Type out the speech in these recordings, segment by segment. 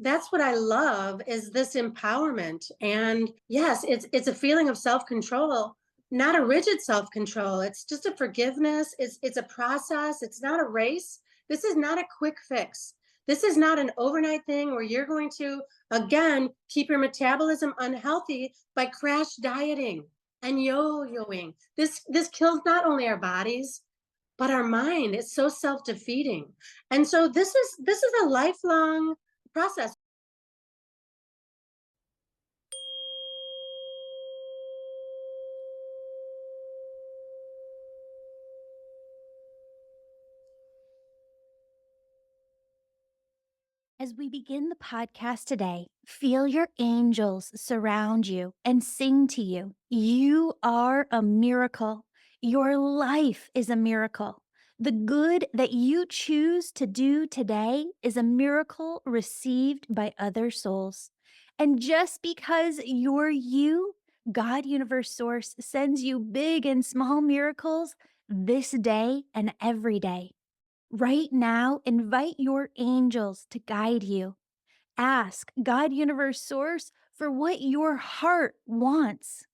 that's what I love is this empowerment. And yes, it's a feeling of self-control, not a rigid self-control. It's just a forgiveness. It's a process. It's not a race. This is not a quick fix. This is not an overnight thing where you're going to again keep your metabolism unhealthy by crash dieting and yo-yoing. This kills not only our bodies, but our mind. It's so self-defeating. And so this is a lifelong process. As we begin the podcast today, feel your angels surround you and sing to you. You are a miracle. Your life is a miracle. The good that you choose to do today is a miracle received by other souls. And just because you're you, God, Universe, Source sends you big and small miracles this day and every day. Right now, invite your angels to guide you. Ask God, Universe, Source for what your heart wants.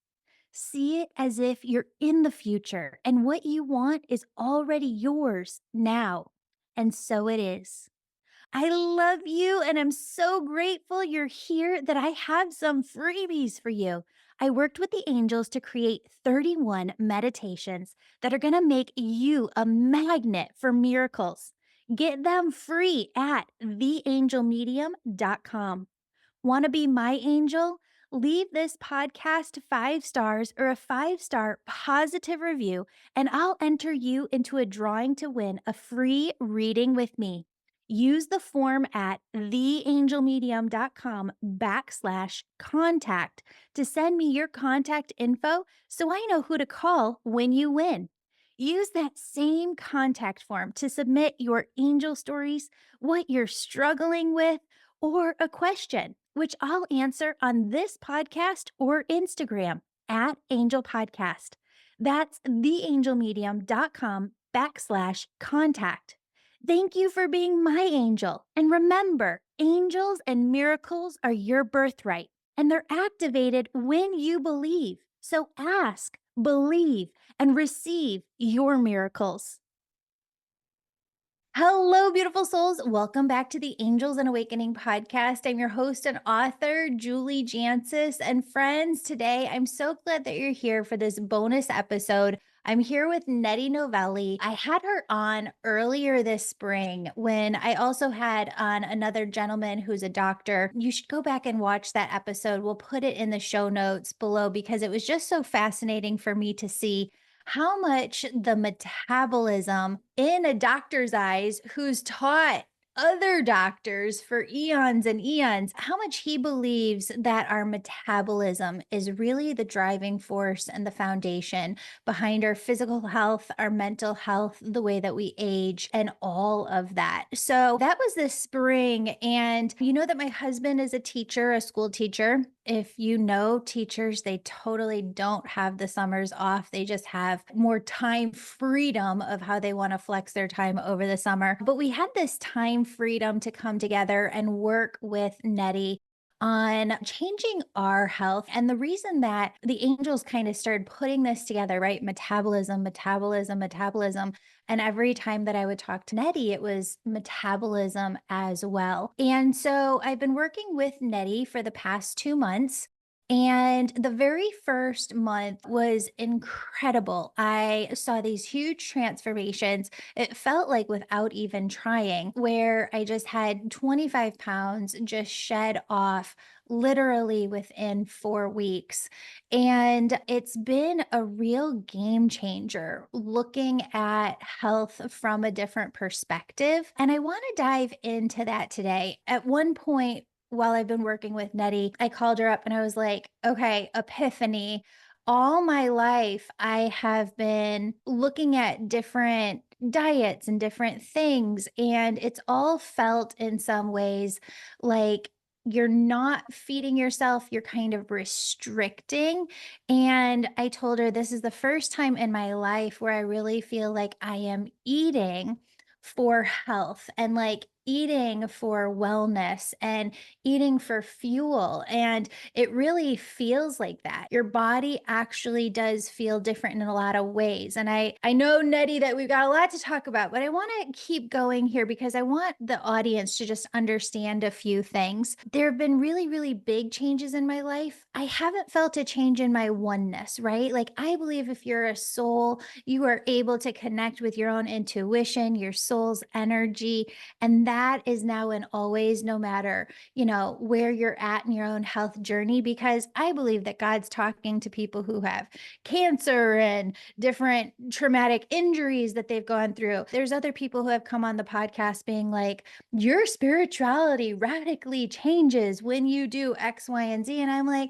See it as if you're in the future and what you want is already yours now. And so it is. I love you and I'm so grateful you're here that I have some freebies for you. I worked with the angels to create 31 meditations that are going to make you a magnet for miracles. Get them free at theangelmedium.com. Want to be my angel? Leave this podcast 5 stars or a 5-star positive review, and I'll enter you into a drawing to win a free reading with me. Use the form at theangelmedium.com/contact to send me your contact info so I know who to call when you win. Use that same contact form to submit your angel stories, what you're struggling with, or a question, which I'll answer on this podcast or Instagram at Angel Podcast. That's theangelmedium.com/contact. Thank you for being my angel. And remember, angels and miracles are your birthright, and they're activated when you believe. So ask, believe, and receive your miracles. Hello, beautiful souls. Welcome back to the Angels and Awakening podcast. I'm your host and author, Julie Jancius. And friends, today I'm so glad that you're here for this bonus episode. I'm here with Nettie Novellie. I had her on earlier this spring when I also had on another gentleman who's a doctor. You should go back and watch that episode. We'll put it in the show notes below because it was just so fascinating for me to see how much the metabolism in a doctor's eyes who's taught other doctors for eons and eons, how much he believes that our metabolism is really the driving force and the foundation behind our physical health, our mental health, the way that we age, and all of that. So that was this spring. And you know that my husband is a teacher, a school teacher. If you know teachers, they totally don't have the summers off. They just have more time freedom of how they want to flex their time over the summer. But we had this time freedom to come together and work with Nettie on changing our health. And the reason that the angels kind of started putting this together, right? Metabolism, metabolism, metabolism. And every time that I would talk to Nettie, it was metabolism as well. And so I've been working with Nettie for the past 2 months. And the very first month was incredible. I saw these huge transformations. It felt like without even trying, where I just had 25 pounds just shed off literally within 4 weeks. And it's been a real game changer looking at health from a different perspective. And I want to dive into that today. At one point, while I've been working with Nettie, I called her up and I was like, okay, epiphany. All my life, I have been looking at different diets and different things, and it's all felt in some ways like you're not feeding yourself, you're kind of restricting. And I told her this is the first time in my life where I really feel like I am eating for health and like eating for wellness and eating for fuel. And it really feels like that. Your body actually does feel different in a lot of ways. And I know, Nettie, that we've got a lot to talk about, but I want to keep going here because I want the audience to just understand a few things. There have been really, really big changes in my life. I haven't felt a change in my oneness, right? Like, I believe if you're a soul, you are able to connect with your own intuition, your soul's energy. And that is now and always, no matter, where you're at in your own health journey, because I believe that God's talking to people who have cancer and different traumatic injuries that they've gone through. There's other people who have come on the podcast being like, your spirituality radically changes when you do X, Y, and Z. And I'm like,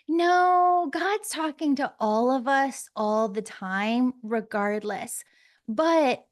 no, God's talking to all of us all the time, regardless. But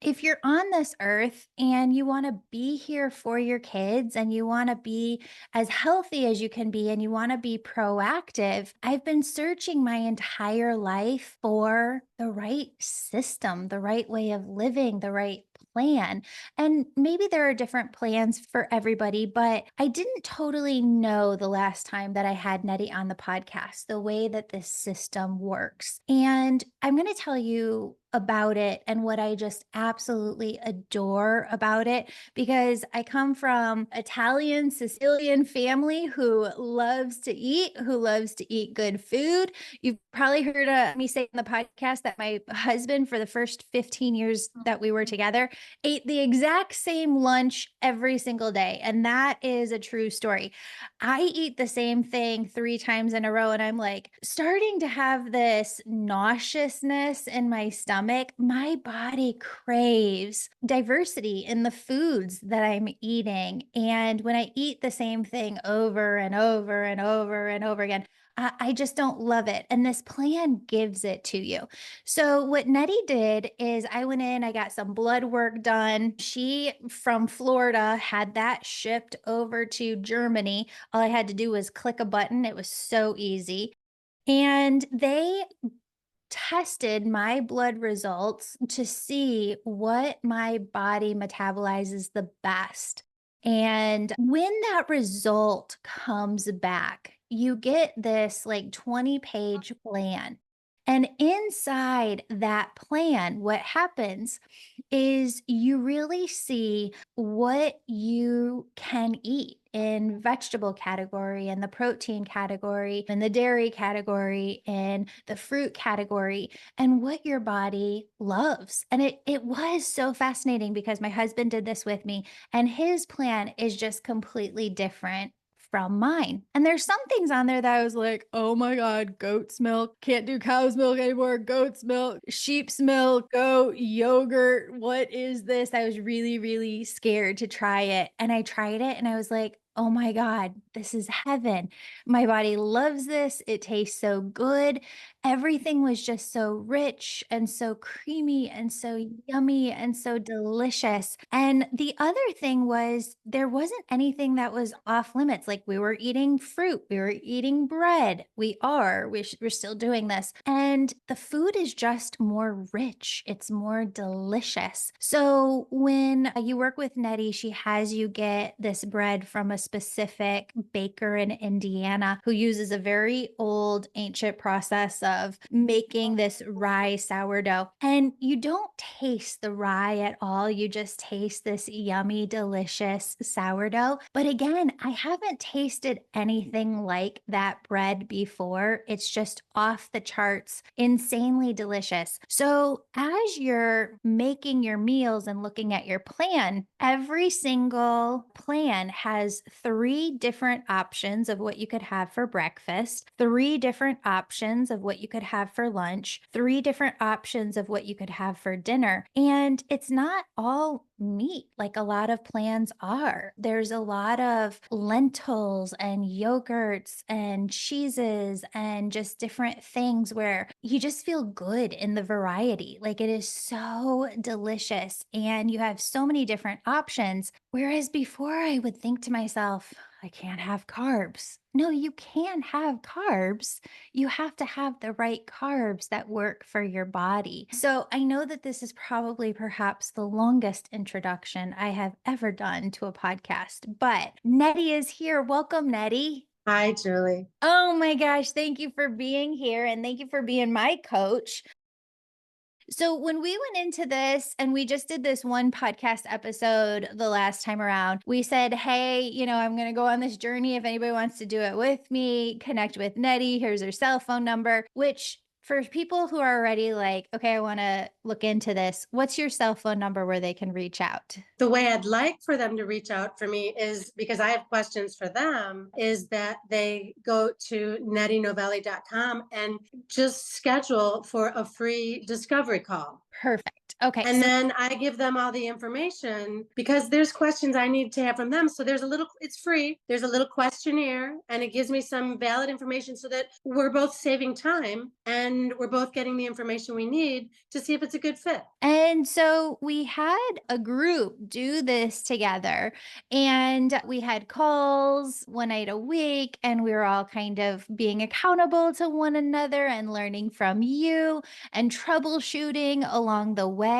if you're on this earth and you want to be here for your kids and you want to be as healthy as you can be and you want to be proactive, I've been searching my entire life for the right system, the right way of living, the right plan. And maybe there are different plans for everybody, but I didn't totally know the last time that I had Nettie on the podcast, the way that this system works. And I'm going to tell you about it and what I just absolutely adore about it, because I come from Italian Sicilian family who loves to eat, who loves to eat good food. You've probably heard me say in the podcast that my husband, for the first 15 years that we were together, ate the exact same lunch every single day. And that is a true story. I eat the same thing 3 times in a row, and I'm like starting to have this nauseousness in my stomach. My body craves diversity in the foods that I'm eating. And when I eat the same thing over and over and over and over again, I just don't love it. And this plan gives it to you. So, what Nettie did is I went in, I got some blood work done. She, from Florida, had that shipped over to Germany. All I had to do was click a button. It was so easy. And they tested my blood results to see what my body metabolizes the best. And when that result comes back, you get this like 20-page plan. And inside that plan, what happens is you really see what you can eat in vegetable category and the protein category and the dairy category and the fruit category and what your body loves. And it was so fascinating because my husband did this with me and his plan is just completely different from mine. And there's some things on there that I was like, oh my God, goat's milk, can't do cow's milk anymore, goat's milk, sheep's milk, goat, yogurt. What is this? I was really, really scared to try it. And I tried it and I was like, oh my God, this is heaven. My body loves this. It tastes so good. Everything was just so rich and so creamy and so yummy and so delicious. And the other thing was there wasn't anything that was off limits. Like we were eating fruit, we were eating bread. We're still doing this. And the food is just more rich. It's more delicious. So when you work with Nettie, she has you get this bread from a specific baker in Indiana who uses a very old ancient process of making this rye sourdough. And you don't taste the rye at all. You just taste this yummy, delicious sourdough. But again, I haven't tasted anything like that bread before. It's just off the charts, insanely delicious. So as you're making your meals and looking at your plan, every single plan has 3 different options of what you could have for breakfast, 3 different options of what you could have for lunch, 3 different options of what you could have for dinner. And it's not all meat like a lot of plans are. There's a lot of lentils and yogurts and cheeses and just different things where you just feel good in the variety. Like it is so delicious and you have so many different options. Whereas before I would think to myself, I can't have carbs. No, you can have carbs. You have to have the right carbs that work for your body. So I know that this is probably perhaps the longest introduction I have ever done to a podcast, but Nettie is here. Welcome, Nettie. Hi, Julie. Oh my gosh, thank you for being here and thank you for being my coach. So, when we went into this and we just did this one podcast episode the last time around, we said, hey, I'm going to go on this journey. If anybody wants to do it with me, connect with Nettie. Here's her cell phone number, which for people who are already like, okay, I want to look into this, what's your cell phone number where they can reach out? The way I'd like for them to reach out for me is because I have questions for them, is that they go to nettinovellie.com and just schedule for a free discovery call. Perfect. Okay. And then I give them all the information because there's questions I need to have from them. So it's free. There's a little questionnaire and it gives me some valid information so that we're both saving time and we're both getting the information we need to see if it's a good fit. And so we had a group do this together and we had calls one night a week and we were all kind of being accountable to one another and learning from you and troubleshooting along the way.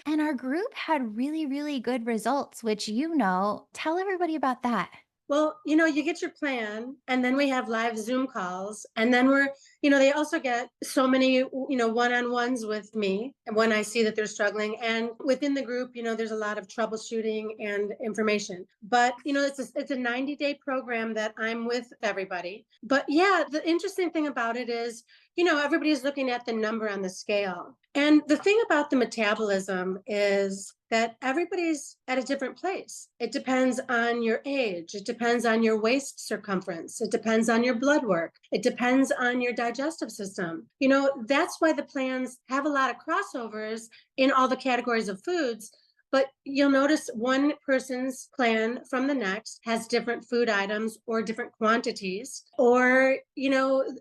And our group had really, really good results, which, tell everybody about that. Well, you get your plan and then we have live Zoom calls and then they also get so many, one-on-ones with me when I see that they're struggling. And within the group, there's a lot of troubleshooting and information, but it's a 90-day program that I'm with everybody. But yeah, the interesting thing about it is, everybody's looking at the number on the scale. And the thing about the metabolism is that everybody's at a different place. It depends on your age. It depends on your waist circumference. It depends on your blood work. It depends on your digestive system. That's why the plans have a lot of crossovers in all the categories of foods. But you'll notice one person's plan from the next has different food items or different quantities, or,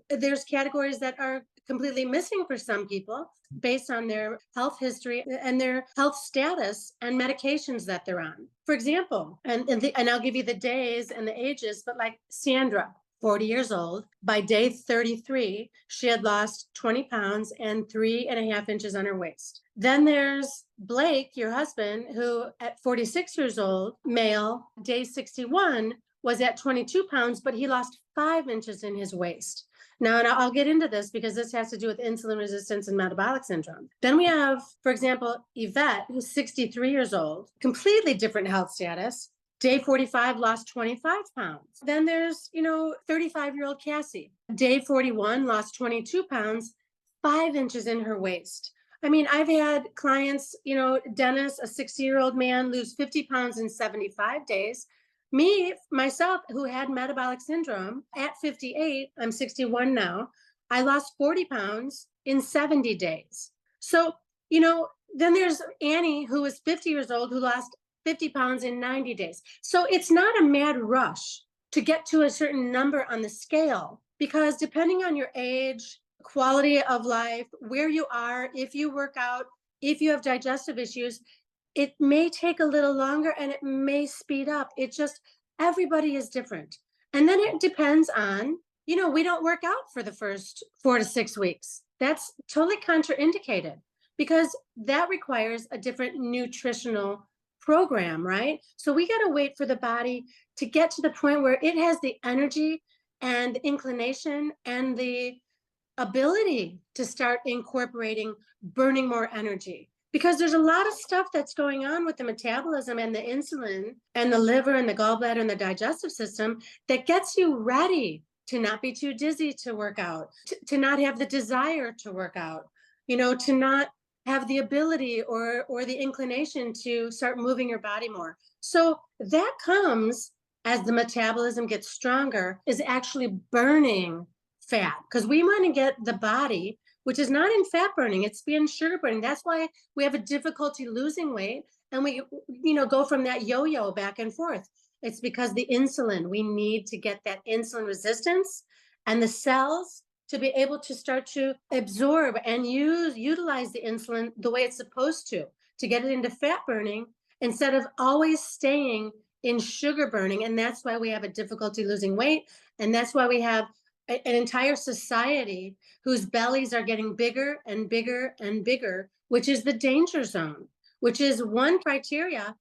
there's categories that are completely missing for some people based on their health history and their health status and medications that they're on. For example, and I'll give you the days and the ages, but like Sandra, 40 years old, by day 33, she had lost 20 pounds and 3.5 inches on her waist. Then there's Blake, your husband, who at 46 years old, male, day 61, was at 22 pounds, but he lost 5 inches in his waist. Now, and I'll get into this because this has to do with insulin resistance and metabolic syndrome. Then we have, for example, Yvette, who's 63 years old, completely different health status. Day 45 lost 25 pounds. Then there's, 35-year-old Cassie. Day 41 lost 22 pounds, 5 inches in her waist. I mean, I've had clients, Dennis, a 60-year-old man, lose 50 pounds in 75 days. Myself, who had metabolic syndrome at 58, I'm 61 now, I lost 40 pounds in 70 days. So, then there's Annie, who was 50 years old, who lost 50 pounds in 90 days. So it's not a mad rush to get to a certain number on the scale, because depending on your age, quality of life, where you are, if you work out, if you have digestive issues, it may take a little longer and it may speed up. Everybody is different. And then it depends on, we don't work out for the first 4 to 6 weeks. That's totally contraindicated because that requires a different nutritional program, right? So we got to wait for the body to get to the point where it has the energy and the inclination and the ability to start incorporating burning more energy, because there's a lot of stuff that's going on with the metabolism and the insulin and the liver and the gallbladder and the digestive system that gets you ready to not be too dizzy to work out, to not have the desire to work out, to not have the ability or the inclination to start moving your body more. So that comes as the metabolism gets stronger, is actually burning fat, because we want to get the body, which is not in fat burning, it's in sugar burning. That's why we have a difficulty losing weight. And we, go from that yo-yo back and forth. It's because the insulin, we need to get that insulin resistance and the cells to be able to start to absorb and utilize the insulin the way it's supposed to get it into fat burning, instead of always staying in sugar burning. And that's why we have a difficulty losing weight. And that's why we have an entire society whose bellies are getting bigger and bigger and bigger, which is the danger zone, which is one criteria.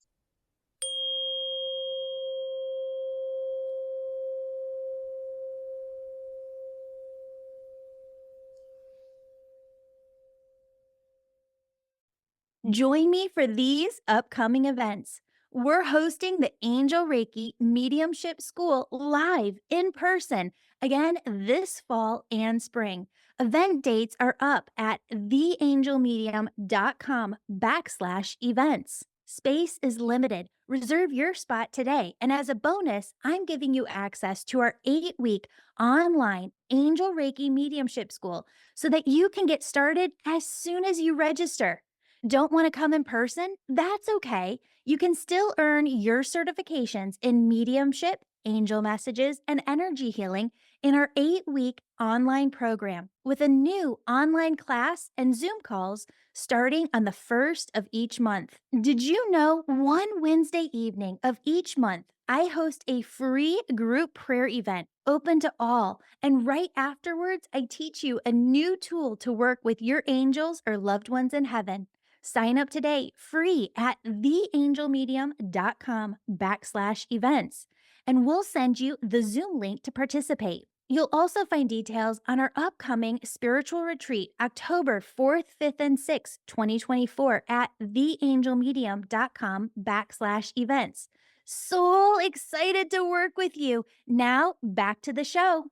Join me for these upcoming events. We're hosting the Angel Reiki Mediumship School live in person again this fall and spring. Event dates are up at theangelmedium.com/events. Space is limited. Reserve your spot today. And as a bonus, I'm giving you access to our 8-week online Angel Reiki Mediumship School so that you can get started as soon as you register. Don't want to come in person? That's okay. You can still earn your certifications in mediumship, angel messages, and energy healing in our 8-week online program with a new online class and Zoom calls starting on the first of each month. Did you know one Wednesday evening of each month, I host a free group prayer event open to all. And right afterwards, I teach you a new tool to work with your angels or loved ones in heaven. Sign up today free at theangelmedium.com/events, and we'll send you the Zoom link to participate. You'll also find details on our upcoming spiritual retreat, October 4th, 5th, and 6th, 2024 at theangelmedium.com/events. So excited to work with you. Now back to the show.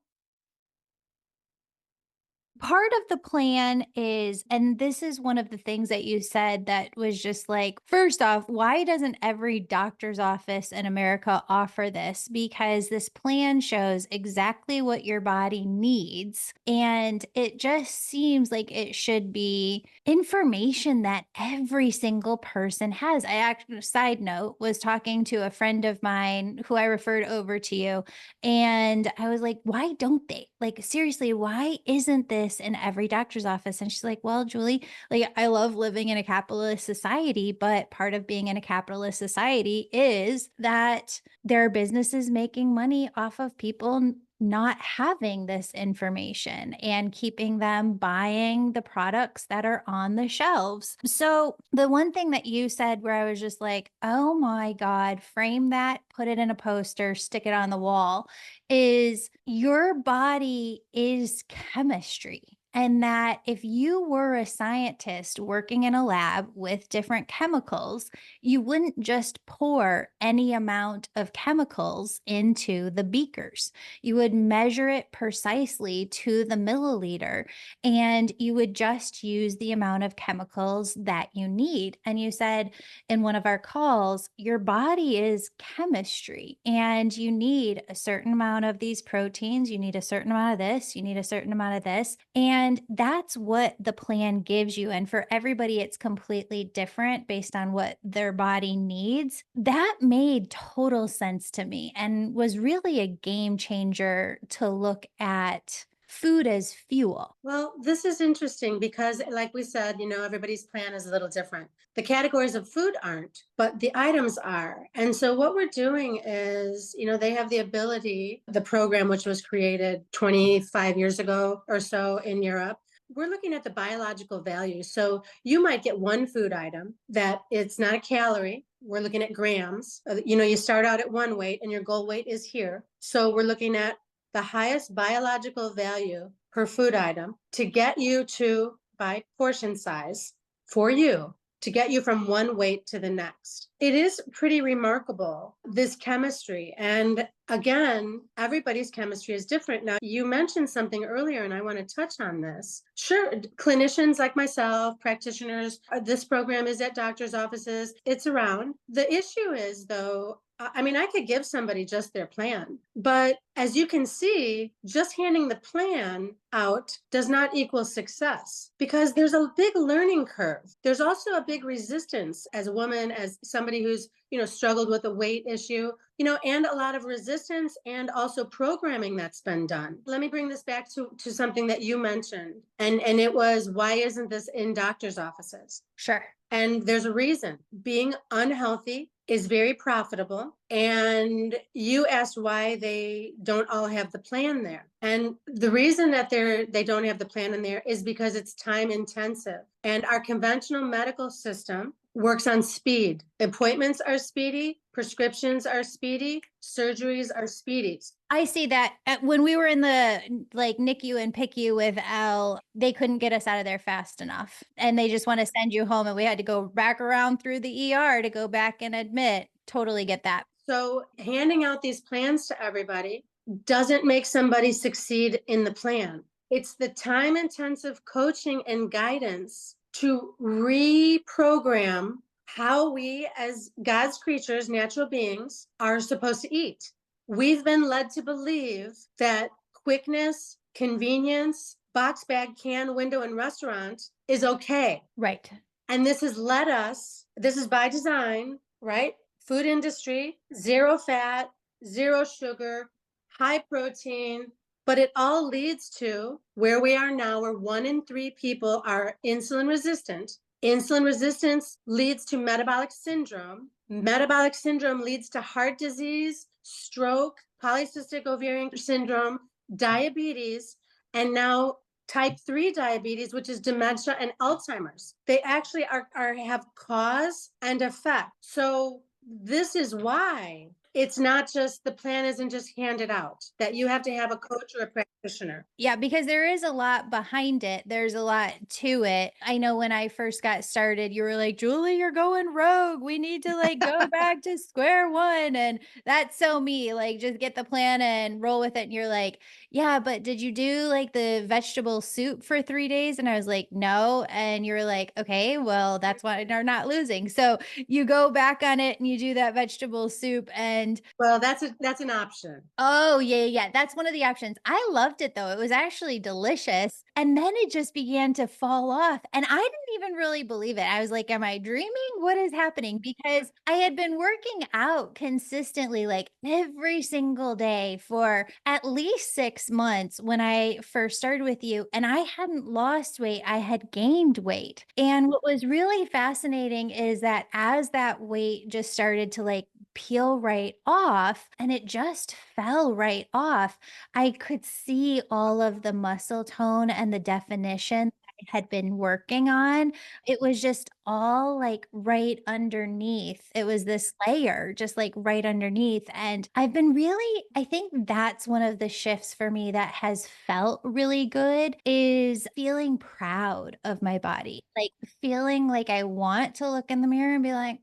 Part of the plan is, and this is one of the things that you said that was just like, first off, why doesn't every doctor's office in America offer this? Because this plan shows exactly what your body needs. And it just seems like it should be information that every single person has. I actually, side note, was talking to a friend of mine who I referred over to you. And I was like, why don't they? Like, seriously, why isn't this in every doctor's office? And she's like, well, Julie, like, I love living in a capitalist society, but part of being in a capitalist society is that there are businesses making money off of people not having this information and keeping them buying the products that are on the shelves. So, the one thing that you said where I was just like, oh my God, frame that, put it in a poster, stick it on the wall, is your body is chemistry. And that if you were a scientist working in a lab with different chemicals, you wouldn't just pour any amount of chemicals into the beakers. You would measure it precisely to the milliliter, and you would just use the amount of chemicals that you need. And you said in one of our calls, your body is chemistry and you need a certain amount of these proteins, you need a certain amount of this, you need a certain amount of this. And that's what the plan gives you. And for everybody, it's completely different based on what their body needs. That made total sense to me and was really a game changer to look at food as fuel. Well, this is interesting because, like we said, everybody's plan is a little different. The categories of food aren't, but the items are. And so, what we're doing is, they have the ability, the program, which was created 25 years ago or so in Europe, we're looking at the biological value. So, you might get one food item that it's not a calorie. We're looking at grams. You start out at one weight and your goal weight is here. So, we're looking at the highest biological value per food item to get you to, by portion size, for you, to get you from one weight to the next. It is pretty remarkable, this chemistry. And again, everybody's chemistry is different. Now, you mentioned something earlier, and I want to touch on this. Sure, clinicians like myself, practitioners, this program is at doctor's offices, it's around. The issue is, though, I could give somebody just their plan, but as you can see, just handing the plan out does not equal success because there's a big learning curve. There's also a big resistance as a woman, as somebody who's, struggled with a weight issue, and a lot of resistance and also programming that's been done. Let me bring this back to something that you mentioned. And it was, why isn't this in doctor's offices? Sure. And there's a reason. Being unhealthy is very profitable. And you asked why they don't all have the plan there. And the reason that they don't have the plan in there is because it's time intensive. And our conventional medical system works on speed. Appointments are speedy, prescriptions are speedy, surgeries are speedy. I see that when we were in the like NICU and PICU with Al, they couldn't get us out of there fast enough. And they just want to send you home. And we had to go back around through the ER to go back and admit. Totally get that. So handing out these plans to everybody doesn't make somebody succeed in the plan. It's the time intensive coaching and guidance to reprogram how we as God's creatures, natural beings, are supposed to eat. We've been led to believe that quickness, convenience, box, bag, can, window, and restaurant is okay. Right. And this has led us, this is by design, right? Food industry, zero fat, zero sugar, high protein, but it all leads to where we are now, where 1 in 3 people are insulin resistant. Insulin resistance leads to metabolic syndrome. Metabolic syndrome leads to heart disease, stroke, polycystic ovarian syndrome, diabetes, and now type 3 diabetes, which is dementia and Alzheimer's. They actually have cause and effect. So this is why it's not just, the plan isn't just handed out, that you have to have a coach or a practitioner. Yeah, because there is a lot behind it. There's a lot to it. I know when I first got started, you were like, Julie, you're going rogue. We need to like go back to square one. And that's so me, like just get the plan and roll with it. And you're like, yeah, but did you do like the vegetable soup for 3 days? And I was like, no. And you're like, okay, well, that's why they're not losing. So you go back on it and you do that vegetable soup. And Well, that's an option. oh, yeah. That's one of the options. I loved it though. It was actually delicious. And then it just began to fall off. And I didn't even really believe it. I was like, am I dreaming? What is happening? Because I had been working out consistently, like every single day for at least 6 months when I first started with you. And I hadn't lost weight, I had gained weight. And what was really fascinating is that as that weight just started to like peel right off and it just fell right off, I could see all of the muscle tone and the definition I had been working on. It was just all like right underneath. It was this layer just like right underneath. And I've been really, I think that's one of the shifts for me that has felt really good is feeling proud of my body. Like feeling like I want to look in the mirror and be like,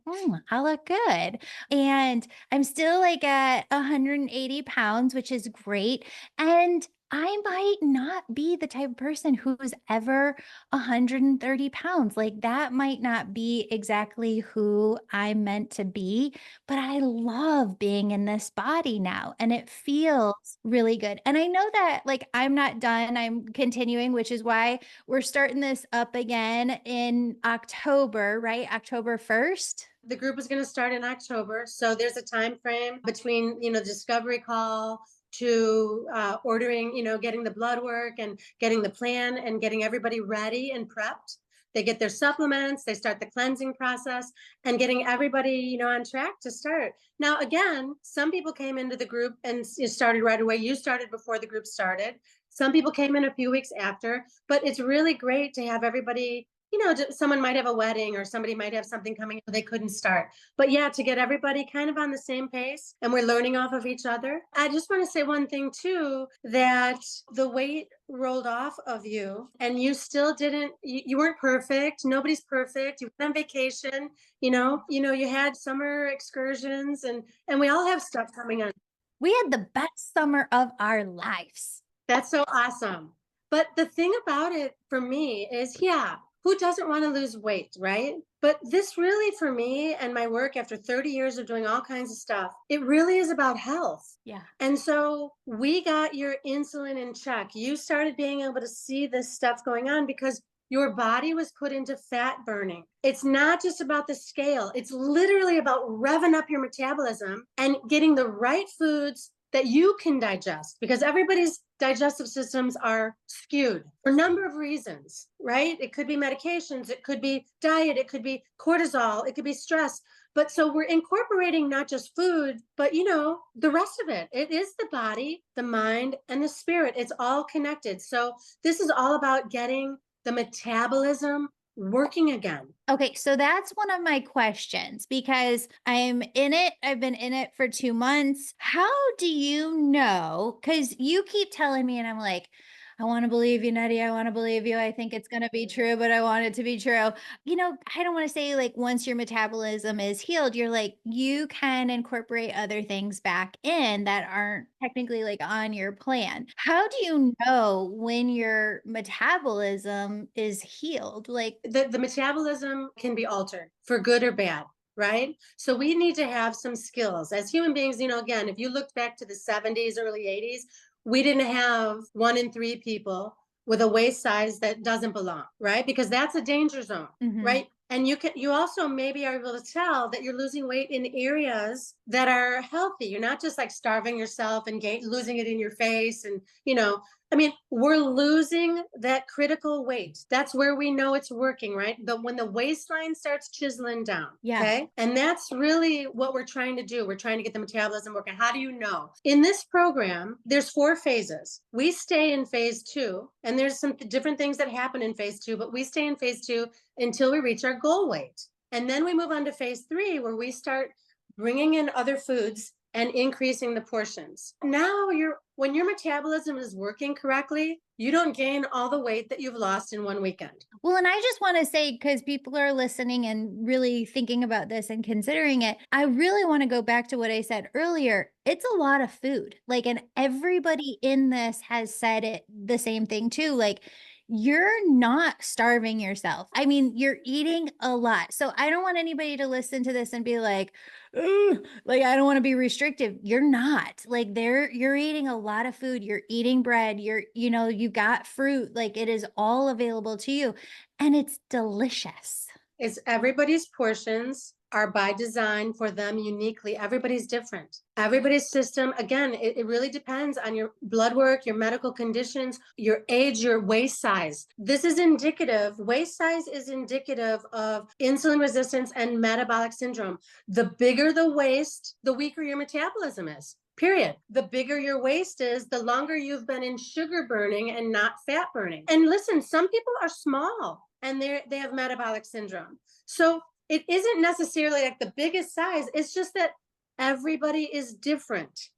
I look good. And I'm still like at 180 pounds, which is great. And I might not be the type of person who's ever 130 pounds. Like that might not be exactly who I'm meant to be, but I love being in this body now and it feels really good. And I know that like I'm not done, I'm continuing, which is why we're starting this up again in October, right? October 1st. The group is going to start in October. So there's a time frame between, discovery call to ordering, getting the blood work and getting the plan and getting everybody ready and prepped. They get their supplements, they start the cleansing process and getting everybody, on track to start. Now, again, some people came into the group and started right away. You started before the group started. Some people came in a few weeks after, but it's really great to have everybody, someone might have a wedding or somebody might have something coming they couldn't start. But yeah, to get everybody kind of on the same pace and we're learning off of each other. I just want to say one thing too, that the weight rolled off of you and you still didn't, you weren't perfect. Nobody's perfect. You went on vacation, you had summer excursions and we all have stuff coming on. We had the best summer of our lives. That's so awesome. But the thing about it for me is, yeah, who doesn't want to lose weight, right? But this really, for me and my work after 30 years of doing all kinds of stuff, it really is about health. Yeah. And so we got your insulin in check. You started being able to see this stuff going on because your body was put into fat burning. It's not just about the scale. It's literally about revving up your metabolism and getting the right foods that you can digest, because everybody's digestive systems are skewed for a number of reasons, right? It could be medications, it could be diet, it could be cortisol, it could be stress. But so we're incorporating not just food, but the rest of it. It is the body, the mind, and the spirit. It's all connected. So this is all about getting the metabolism working again. Okay, so that's one of my questions because I'm in it. I've been in it for 2 months. How do you know? Because you keep telling me, and I'm like, I want to believe you, Nettie. I want to believe you. I think it's going to be true, but I want it to be true. I don't want to say like once your metabolism is healed, you're like, you can incorporate other things back in that aren't technically like on your plan. How do you know when your metabolism is healed? Like, The metabolism can be altered for good or bad, right? So we need to have some skills as human beings. Again, if you looked back to the 70s, early 80s, we didn't have 1 in 3 people with a waist size that doesn't belong, right? Because that's a danger zone, mhm. right? And you also maybe are able to tell that you're losing weight in areas that are healthy. You're not just like starving yourself and losing it in your face. And we're losing that critical weight. That's where we know it's working, right? When the waistline starts chiseling down. Yeah. Okay. And that's really what we're trying to do. We're trying to get the metabolism working. How do you know? In this program, there's 4 phases. We stay in phase 2, and there's some different things that happen in phase 2, but we stay in phase 2 until we reach our goal weight. And then we move on to phase 3, where we start bringing in other foods and increasing the portions. Now when your metabolism is working correctly, you don't gain all the weight that you've lost in one weekend. Well, and I just want to say, because people are listening and really thinking about this and considering it, I really want to go back to what I said earlier. It's a lot of food. Like, and everybody in this has said it the same thing too. Like, you're not starving yourself. I mean, you're eating a lot. So I don't want anybody to listen to this and be like, "Ugh, like I don't want to be restrictive." You're not. Like you're eating a lot of food. You're eating bread. You got fruit. Like it is all available to you. And it's delicious. It's everybody's portions are by design for them uniquely. Everybody's different. Everybody's system, again, it really depends on your blood work, your medical conditions, your age, your waist size. Waist size is indicative of insulin resistance and metabolic syndrome. The bigger the waist, the weaker your metabolism is. Period. The bigger your waist is, the longer you've been in sugar burning and not fat burning. And listen, some people are small and they have metabolic syndrome. So it isn't necessarily like the biggest size. It's just that everybody is different.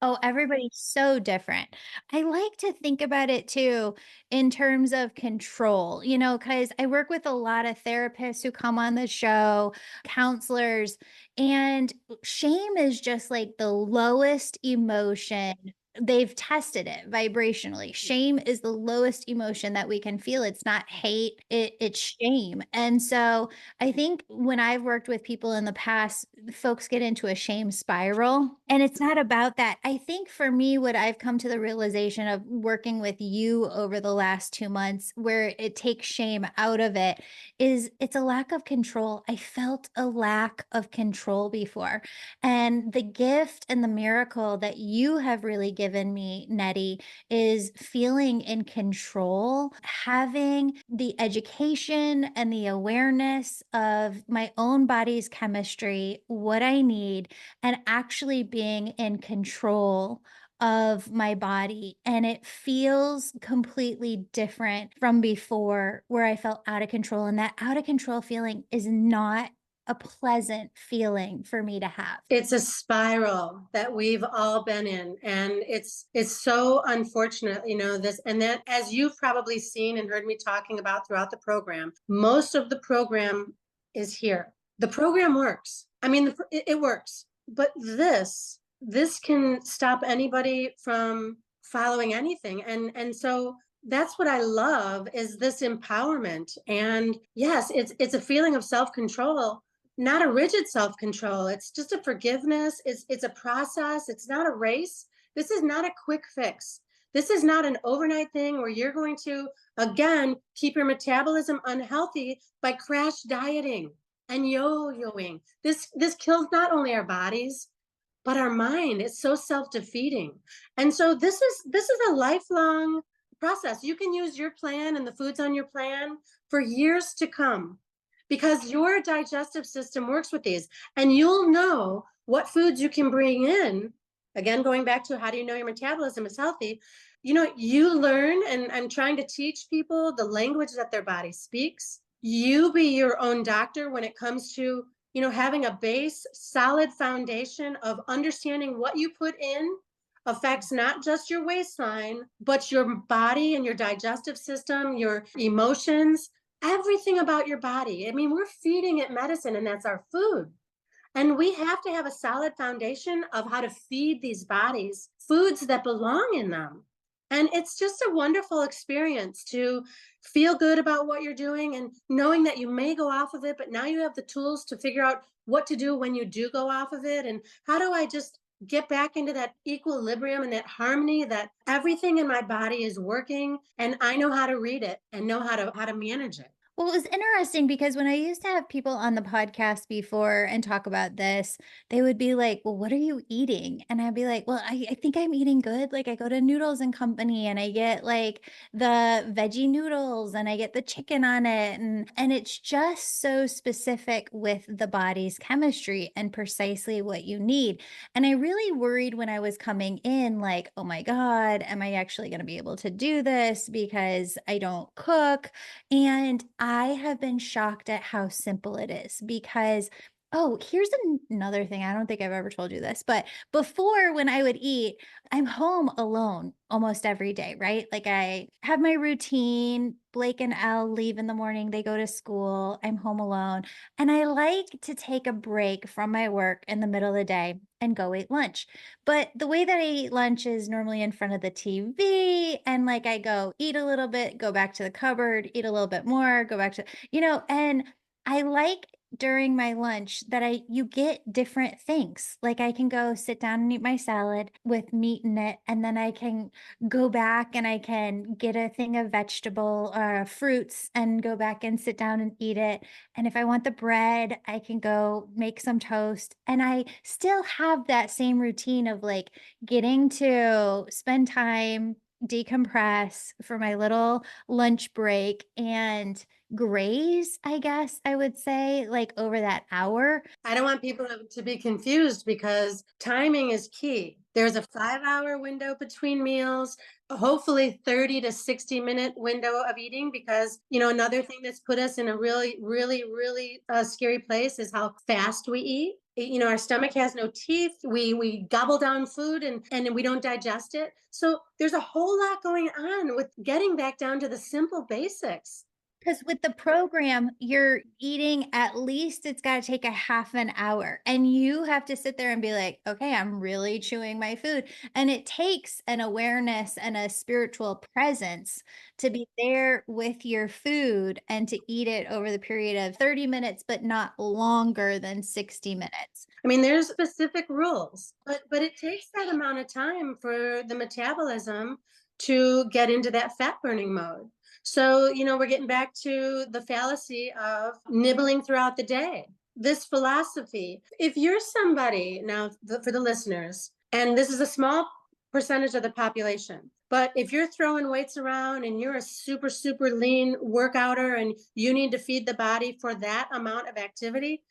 Oh, everybody's so different. I like to think about it too in terms of control, because I work with a lot of therapists who come on the show, counselors, and shame is just like the lowest emotion. They've tested it vibrationally. Shame is the lowest emotion that we can feel. It's not hate, it's shame. And so I think when I've worked with people in the past, folks get into a shame spiral, and it's not about that. I think for me, what I've come to the realization of working with you over the last 2 months, where it takes shame out of it, is it's a lack of control. I felt a lack of control before. And the gift and the miracle that you have really given me, Nettie, is feeling in control, having the education and the awareness of my own body's chemistry, what I need, and actually being in control of my body. And it feels completely different from before, where I felt out of control. And that out of control feeling is not a pleasant feeling for me to have. It's a spiral that we've all been in, and it's so unfortunate, this and that, as you've probably seen and heard me talking about throughout the program. Most of the program is here. The program works. I mean, it works, but this can stop anybody from following anything, and so that's what I love, is this empowerment. And yes, it's a feeling of self-control, not a rigid self-control. It's just a forgiveness. It's a process. It's not a race. This is not a quick fix. This is not an overnight thing where you're going to, again, keep your metabolism unhealthy by crash dieting and yo-yoing. This kills not only our bodies, but our mind is so self-defeating. And so this is a lifelong process. You can use your plan and the foods on your plan for years to come because your digestive system works with these, and you'll know what foods you can bring in. Again, going back to how do you know your metabolism is healthy? You learn, and I'm trying to teach people the language that their body speaks. You be your own doctor when it comes to having a base solid foundation of understanding what you put in affects not just your waistline, but your body and your digestive system, your emotions, everything about your body. I mean, we're feeding it medicine, and that's our food. And we have to have a solid foundation of how to feed these bodies foods that belong in them. And it's just a wonderful experience to feel good about what you're doing and knowing that you may go off of it, but now you have the tools to figure out what to do when you do go off of it. And how do I just get back into that equilibrium and that harmony that everything in my body is working and I know how to read it and know how to manage it. Well, it was interesting because when I used to have people on the podcast before and talk about this, they would be like, "Well, what are you eating?" And I'd be like, "Well, I think I'm eating good. Like, I go to Noodles and Company and I get like the veggie noodles and I get the chicken on it. And it's just so specific with the body's chemistry and precisely what you need." And I really worried when I was coming in, like, "Oh my God, am I actually going to be able to do this? Because I don't cook." And I have been shocked at how simple it is because, oh, here's another thing. I don't think I've ever told you this, but before when I would eat, I'm home alone almost every day, right? Like I have my routine. Blake and Elle leave in the morning, they go to school. I'm home alone. And I like to take a break from my work in the middle of the day and go eat lunch. But the way that I eat lunch is normally in front of the TV, and like I go eat a little bit, go back to the cupboard, eat a little bit more, go back to, and I like during my lunch that you get different things. Like I can go sit down and eat my salad with meat in it, and then I can go back and I can get a thing of vegetable fruits and go back and sit down and eat it. And if I want the bread, I can go make some toast. And I still have that same routine of like getting to spend time, decompress for my little lunch break and graze, I guess I would say, like over that hour. I don't want people to be confused because timing is key. There's a 5-hour window between meals, hopefully 30 to 60-minute window of eating. Because, another thing that's put us in a really, really, really scary place is how fast we eat. Our stomach has no teeth. We gobble down food and we don't digest it. So there's a whole lot going on with getting back down to the simple basics. Because with the program, you're eating at least it's gotta take a half an hour, and you have to sit there and be like, "Okay, I'm really chewing my food." And it takes an awareness and a spiritual presence to be there with your food and to eat it over the period of 30 minutes, but not longer than 60 minutes. I mean, there's specific rules, but it takes that amount of time for the metabolism to get into that fat burning mode. So, we're getting back to the fallacy of nibbling throughout the day. This philosophy, if you're somebody, now for the listeners, and this is a small percentage of the population, but if you're throwing weights around and you're a super, super lean workouter and you need to feed the body for that amount of activity,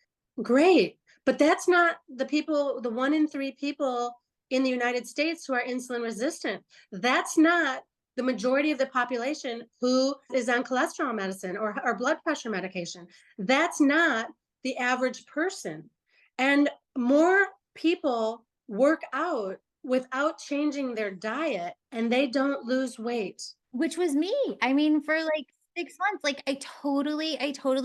great. But that's not the 1 in 3 people in the United States who are insulin resistant. That's not the majority of the population who is on cholesterol medicine or blood pressure medication. That's not the average person. And more people work out without changing their diet and they don't lose weight. Which was me. I mean, for like 6 months, like, I totally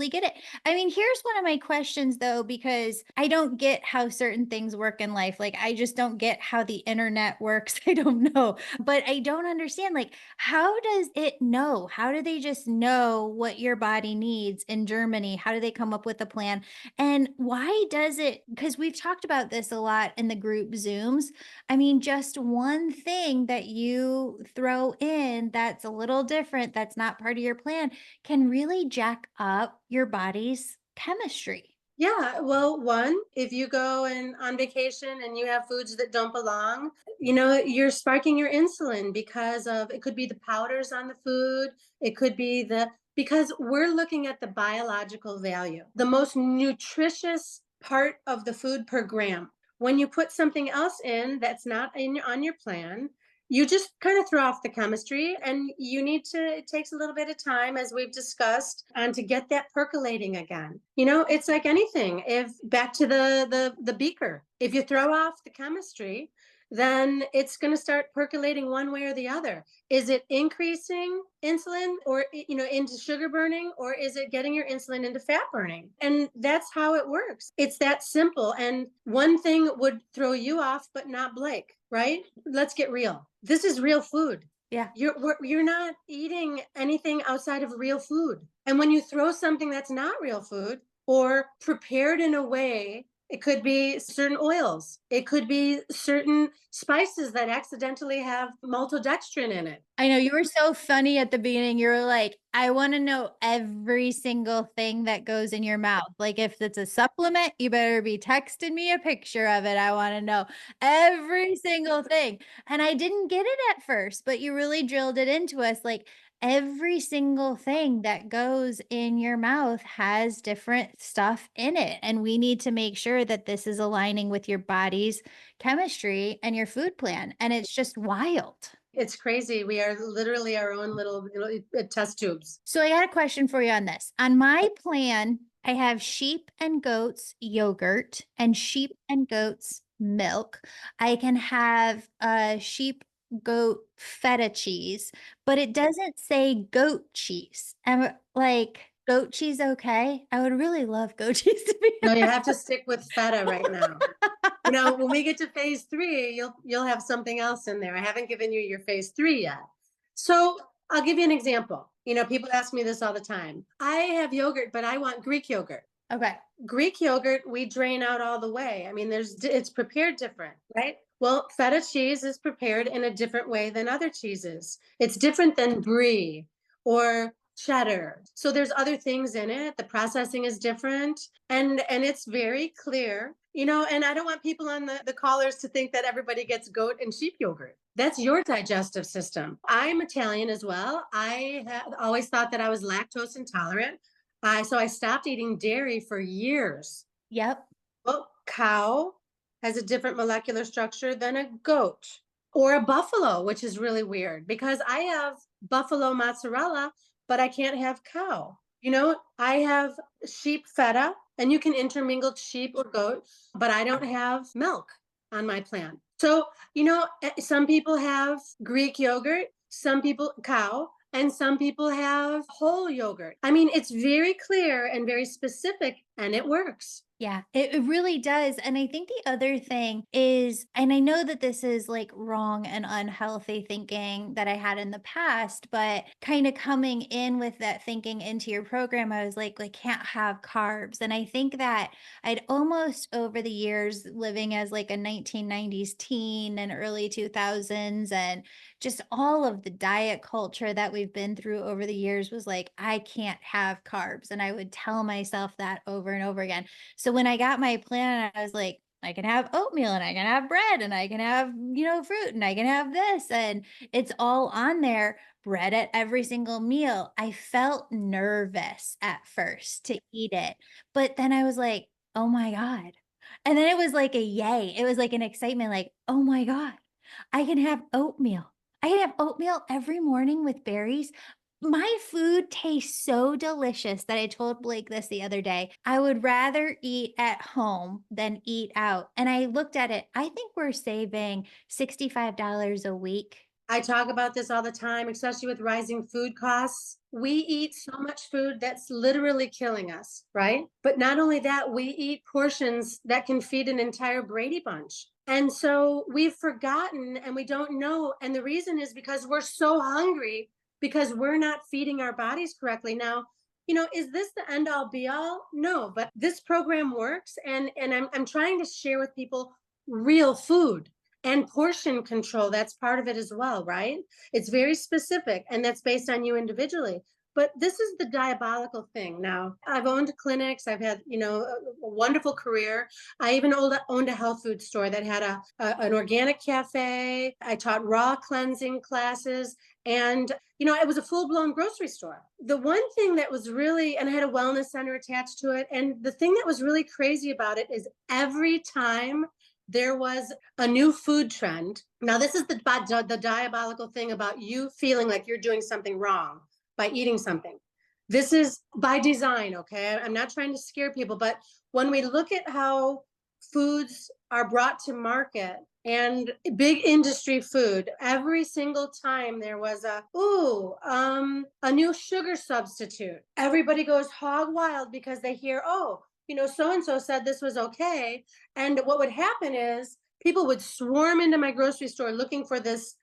get it. I mean, here's one of my questions though, because I don't get how certain things work in life. Like, I just don't get how the internet works. I don't know. But I don't understand, like, how does it know? How do they just know what your body needs in Germany? How do they come up with a plan? And why does it? Because we've talked about this a lot in the group Zooms. I mean, just one thing that you throw in that's a little different, that's not part of your plan, can really jack up your body's chemistry. Yeah, well, one, if you go and on vacation and you have foods that don't belong, you're sparking your insulin because of it could be the powders on the food, it could be because we're looking at the biological value, the most nutritious part of the food per gram. When you put something else in that's not on your plan, you just kind of throw off the chemistry, and it takes a little bit of time, as we've discussed, and to get that percolating again. It's like anything. If back to the beaker, if you throw off the chemistry, then it's going to start percolating one way or the other. Is it increasing insulin, or into sugar burning, or is it getting your insulin into fat burning? And that's how it works. It's that simple. And one thing would throw you off but not Blake, right? Let's get real. This is real food. Yeah. You're not eating anything outside of real food. And when you throw something that's not real food, or prepared in a way, it could be certain oils, it could be certain spices that accidentally have maltodextrin in it. I know you were so funny at the beginning. You were like, I want to know every single thing that goes in your mouth. Like, if it's a supplement, you better be texting me a picture of it. I want to know every single thing. And I didn't get it at first, but you really drilled it into us. Like, every single thing that goes in your mouth has different stuff in it. And we need to make sure that this is aligning with your body's chemistry and your food plan. And it's just wild. It's crazy. We are literally our own little, test tubes. So I got a question for you on this. On my plan, I have sheep and goats yogurt and sheep and goats milk. I can have sheep goat feta cheese, but it doesn't say goat cheese. I'm like, goat cheese okay? I would really love goat cheese to be. No, you have to stick with feta right now. When we get to phase 3, you'll have something else in there. I haven't given you your phase 3 yet. So I'll give you an example. People ask me this all the time. I have yogurt, but I want Greek yogurt. Okay. Greek yogurt, we drain out all the way. I mean, it's prepared different, right? Well, feta cheese is prepared in a different way than other cheeses. It's different than brie or cheddar. So there's other things in it. The processing is different, and it's very clear. And I don't want people on the callers to think that everybody gets goat and sheep yogurt. That's your digestive system. I'm Italian as well. I have always thought that I was lactose intolerant. So I stopped eating dairy for years. Yep. Well, cow has a different molecular structure than a goat or a buffalo, which is really weird because I have buffalo mozzarella, but I can't have cow. I have sheep feta, and you can intermingle sheep or goat, but I don't have milk on my plan. So, some people have Greek yogurt, some people cow, and some people have whole yogurt. I mean, it's very clear and very specific, and it works. Yeah, it really does. And I think the other thing is, and I know that this is like wrong and unhealthy thinking that I had in the past, but kind of coming in with that thinking into your program, I was like can't have carbs. And I think that I'd almost over the years living as like a 1990s teen and early 2000s and just all of the diet culture that we've been through over the years was like, I can't have carbs. And I would tell myself that over and over again. So when I got my plan, I was like, I can have oatmeal and I can have bread and I can have, fruit and I can have this. And it's all on there, bread at every single meal. I felt nervous at first to eat it. But then I was like, oh my God. And then it was like a yay. It was like an excitement, like, oh my God, I can have oatmeal. I can have oatmeal every morning with berries. My food tastes so delicious that I told Blake this the other day. I would rather eat at home than eat out. And I looked at it. I think we're saving $65 a week. I talk about this all the time, especially with rising food costs. We eat so much food that's literally killing us, right? But not only that, we eat portions that can feed an entire Brady Bunch. And so we've forgotten and we don't know. And the reason is because we're so hungry because we're not feeding our bodies correctly. Now, is this the end all be all? No, but this program works. And I'm trying to share with people real food and portion control. That's part of it as well, right? It's very specific and that's based on you individually. But this is the diabolical thing. Now, I've owned clinics. I've had, a wonderful career. I even owned a health food store that had an organic cafe. I taught raw cleansing classes. And, it was a full blown grocery store. The one thing that was really, and I had a wellness center attached to it. And the thing that was really crazy about it is every time there was a new food trend. Now, this is the diabolical thing about you feeling like you're doing something wrong by eating something. This is by design, okay? I'm not trying to scare people, but when we look at how foods are brought to market and big industry food, every single time there was a new sugar substitute, everybody goes hog wild because they hear, oh, so and so said this was okay. And what would happen is people would swarm into my grocery store looking for this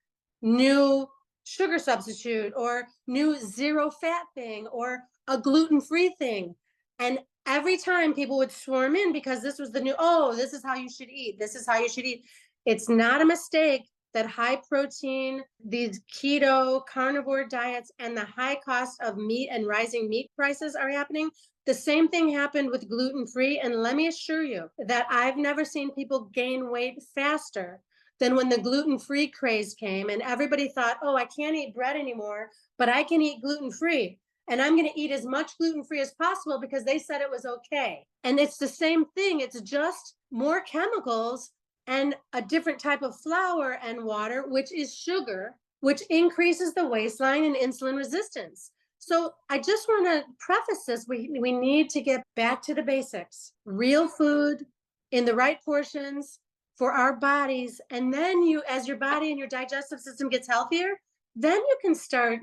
new sugar substitute or new zero fat thing or a gluten-free thing. And every time people would swarm in because this was the new, oh, this is how you should eat. This is how you should eat. It's not a mistake that high protein, these keto carnivore diets, and the high cost of meat and rising meat prices are happening. The same thing happened with gluten-free. And let me assure you that I've never seen people gain weight faster than when the gluten-free craze came and everybody thought, oh, I can't eat bread anymore, but I can eat gluten-free. And I'm going to eat as much gluten-free as possible because they said it was okay. And it's the same thing. It's just more chemicals and a different type of flour and water, which is sugar, which increases the waistline and insulin resistance. So I just want to preface this. We need to get back to the basics. Real food in the right portions for our bodies. And then as your body and your digestive system gets healthier, then you can start,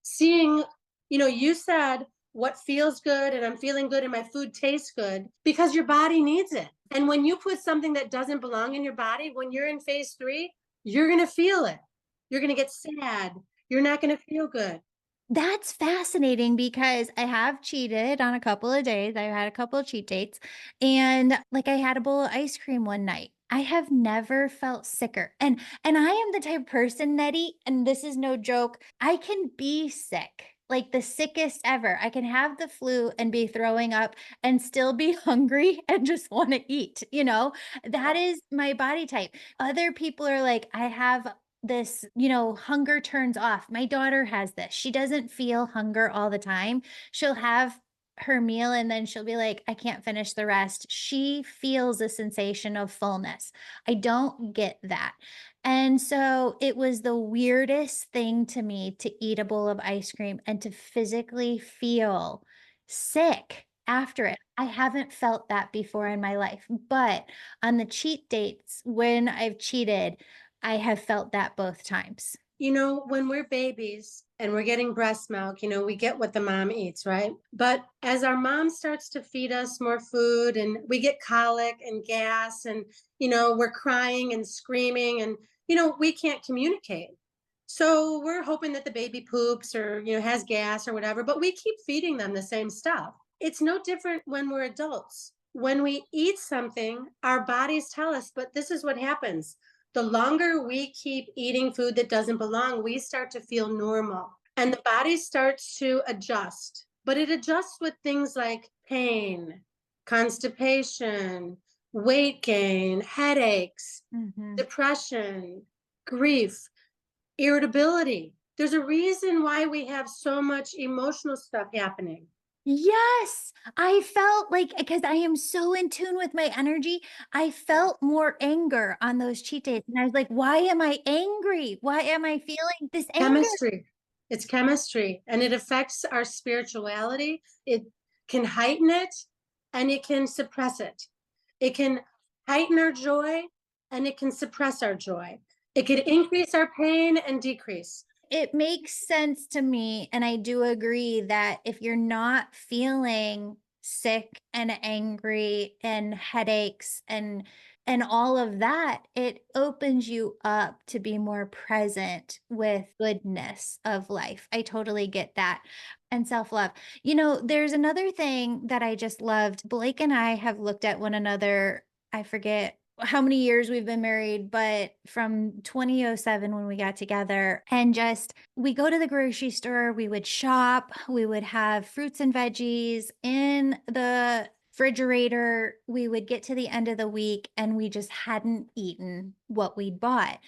seeing, you said what feels good and I'm feeling good and my food tastes good because your body needs it. And when you put something that doesn't belong in your body, when you're in phase 3, you're going to feel it. You're going to get sad. You're not going to feel good. That's fascinating because I have cheated on a couple of days. I had a couple of cheat dates and like I had a bowl of ice cream one night. I have never felt sicker. And I am the type of person, Nettie, and this is no joke. I can be sick. Like the sickest ever. I can have the flu and be throwing up and still be hungry and just want to eat, That is my body type. Other people are like, I have this, hunger turns off. My daughter has this. She doesn't feel hunger all the time. She'll have her meal and then she'll be like, I can't finish the rest. She feels a sensation of fullness. I don't get that. And so it was the weirdest thing to me to eat a bowl of ice cream and to physically feel sick after it. I haven't felt that before in my life. But on the cheat dates, when I've cheated, I have felt that both times. When we're babies and we're getting breast milk, we get what the mom eats, right? But as our mom starts to feed us more food and we get colic and gas and, we're crying and screaming and, we can't communicate. So we're hoping that the baby poops or, has gas or whatever, but we keep feeding them the same stuff. It's no different when we're adults. When we eat something, our bodies tell us, but this is what happens. The longer we keep eating food that doesn't belong, we start to feel normal and the body starts to adjust. But it adjusts with things like pain, constipation, weight gain, headaches, Mhm. depression, grief, irritability. There's a reason why we have so much emotional stuff happening. Yes, I felt like because I am so in tune with my energy, I felt more anger on those cheat days, and I was like, "Why am I angry? Why am I feeling this anger?" Chemistry. It's chemistry and it affects our spirituality. It can heighten it and it can suppress it. It can heighten our joy and it can suppress our joy. It can increase our pain and decrease. It makes sense to me, and I do agree that if you're not feeling sick and angry and headaches and all of that, it opens you up to be more present with goodness of life. I totally get that. And self-love. There's another thing that I just loved. Blake and I have looked at one another, I forget how many years we've been married, but from 2007 when we got together, and just we go to the grocery store, we would shop, we would have fruits and veggies in the refrigerator. We would get to the end of the week and we just hadn't eaten what we'd bought.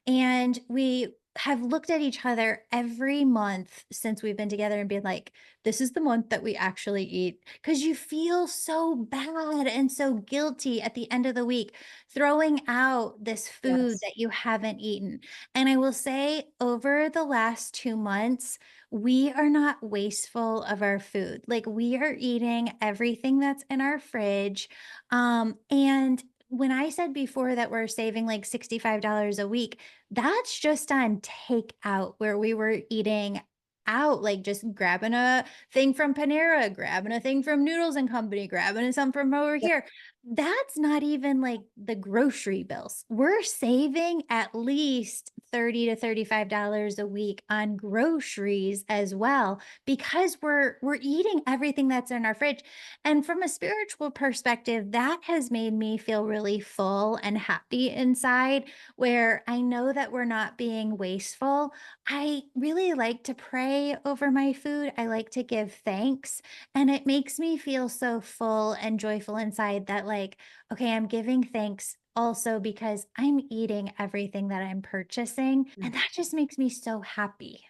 And we have looked at each other every month since we've been together and been like, this is the month that we actually eat. Because you feel so bad and so guilty at the end of the week throwing out this food Yes. that you haven't eaten. And I will say, over the last 2 months, we are not wasteful of our food. Like, we are eating everything that's in our fridge. And when I said before that we're saving like $65 a week, that's just on takeout where we were eating out, like just grabbing a thing from Panera, grabbing a thing from Noodles and Company, grabbing some from over Yeah. here. That's not even like the grocery bills. We're saving at least $30 to $35 a week on groceries as well because we're eating everything that's in our fridge. And from a spiritual perspective, that has made me feel really full and happy inside, where I know that we're not being wasteful. I really like to pray over my food. I like to give thanks. And it makes me feel so full and joyful inside that, like, okay, I'm giving thanks also because I'm eating everything that I'm purchasing. And that just makes me so happy.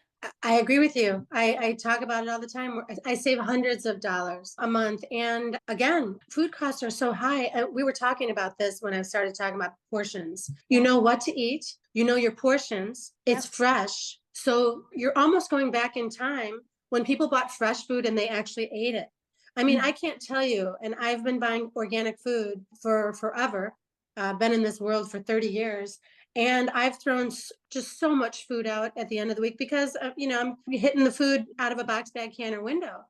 I agree with you. I talk about it all the time. I save hundreds of dollars a month. And again, food costs are so high. We were talking about this when I started talking about portions. You Yeah. know what to eat, you know your portions, it's Yep. fresh. So you're almost going back in time when people bought fresh food and they actually ate it. I mean, I Mhm. can't tell you, and I've been buying organic food for forever, been in this world for 30 years. And I've thrown just so much food out at the end of the week because, I'm hitting the food out of a box bag, can, or window.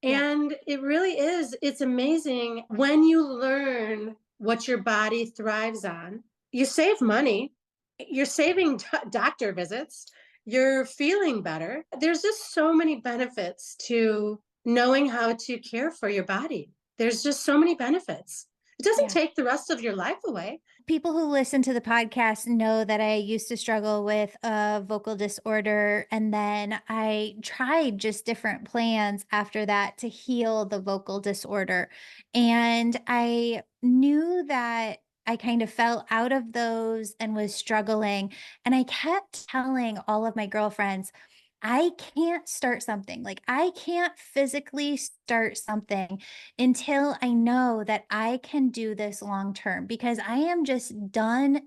Yeah. And it really is, it's amazing when you learn what your body thrives on. You save money, you're saving doctor visits, you're feeling better. There's just so many benefits to knowing how to care for your body. There's just so many benefits. It doesn't Yeah. take the rest of your life away. People who listen to the podcast know that I used to struggle with a vocal disorder. And then I tried just different plans after that to heal the vocal disorder. And I knew that I kind of fell out of those and was struggling. And I kept telling all of my girlfriends, I can't start something. Like, I can't physically start something until I know that I can do this long term, because I am just done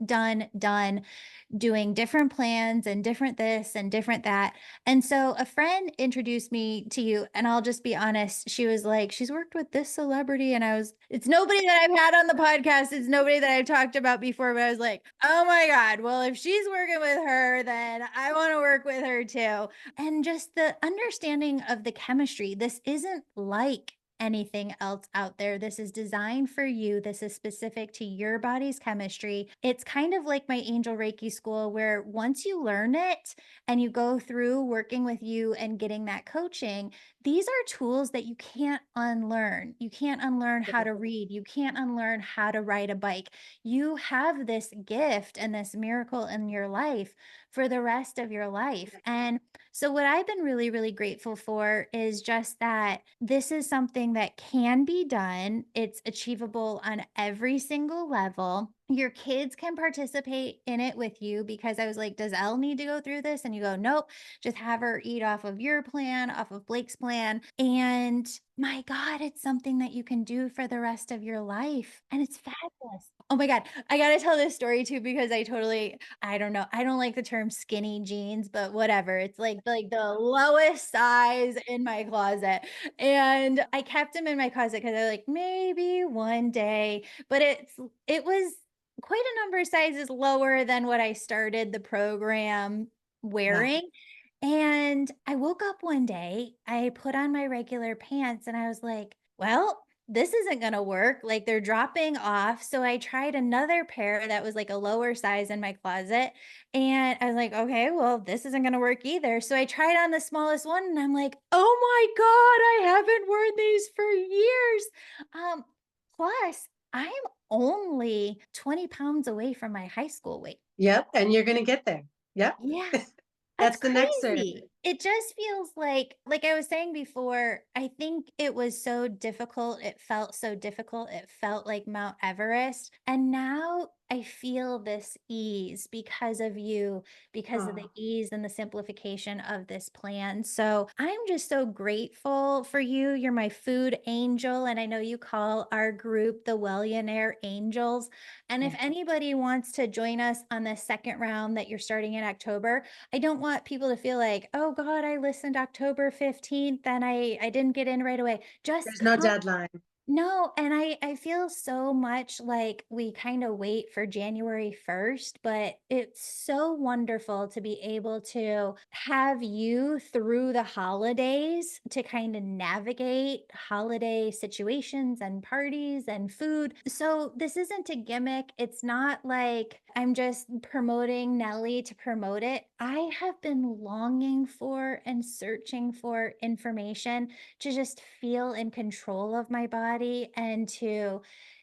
doing different plans and different this and different that. And so a friend introduced me to you, and I'll just be honest, she was like, she's worked with this celebrity. And I was, it's nobody that I've had on the podcast, it's nobody that I've talked about before, but I was like, oh my God, well, if she's working with her, then I want to work with her too. And just the understanding of the chemistry, this isn't like anything else out there. This is designed for you. This is specific to your body's chemistry. It's kind of like my angel Reiki school, where once you learn it and you go through working with you and getting that coaching, these are tools that you can't unlearn. You can't unlearn how to read. You can't unlearn how to ride a bike. You have this gift and this miracle in your life for the rest of your life. And so, what I've been really, really grateful for is just that this is something that can be done. It's achievable on every single level. Your kids can participate in it with you, because I was like, does Elle need to go through this? And you go, nope, just have her eat off of your plan, off of Blake's plan. And my God, it's something that you can do for the rest of your life. And it's fabulous. Oh my God. I got to tell this story too, because I don't know. I don't like the term skinny jeans, but whatever. It's like the lowest size in my closet. And I kept them in my closet because I like, maybe one day, but it was quite a number of sizes lower than what I started the program Yeah. wearing. And I woke up one day, I put on my regular pants and I was like, well, this isn't going to work. Like, they're dropping off. So I tried another pair that was like a lower size in my closet. And I was like, okay, well, this isn't going to work either. So I tried on the smallest one and I'm like, oh my God, I haven't worn these for years. Um, Plus, I'm only 20 pounds away from my high school weight. Yep, and you're gonna get there. Yep. Yeah. That's That's the next survey. crazy. It just feels like I was saying before, I think it was so difficult. It felt so difficult. It felt like Mount Everest. And now I feel this ease because of you, because of the Oh, ease and the simplification of this plan. So I'm just so grateful for you. You're my food angel. And I know you call our group the Wellionaire Angels. And if yeah. anybody wants to join us on the second round that you're starting in October, I don't want people to feel like, "Oh god, I listened October 15th and I didn't get in right away." Just There's no come. deadline. No, and I feel so much like we kind of wait for January 1st, but it's so wonderful to be able to have you through the holidays to kind of navigate holiday situations and parties and food. So this isn't a gimmick. It's not like I'm just promoting Nelly to promote it. I have been longing for and searching for information to just feel in control of my body and to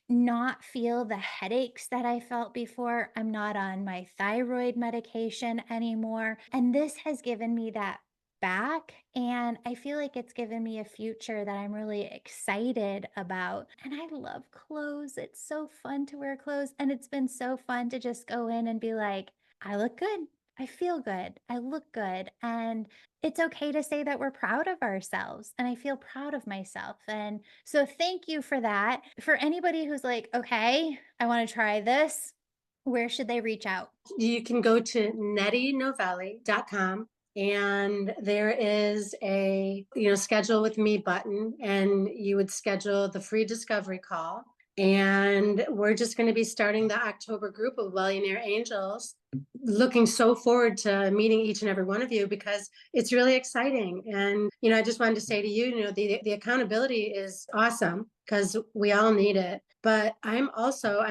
not feel the headaches that I felt before. I'm not on my thyroid medication anymore. And this has given me that back. And I feel like it's given me a future that I'm really excited about. And I love clothes. It's so fun to wear clothes. And it's been so fun to just go in and be like, I look good. I feel good. I look good. And it's okay to say that we're proud of ourselves, and I feel proud of myself, and so thank you for that. For anybody who's like, "Okay, I wanna try this," where should they reach out? You can go to nettienovellie.com, and there is a, schedule with me button, and you would schedule the free discovery call. And we're just going to be starting the October group of Millionaire Angels. Looking so forward to meeting each and every one of you because it's really exciting. And, I just wanted to say to you, the accountability is awesome because we all need it. But I'm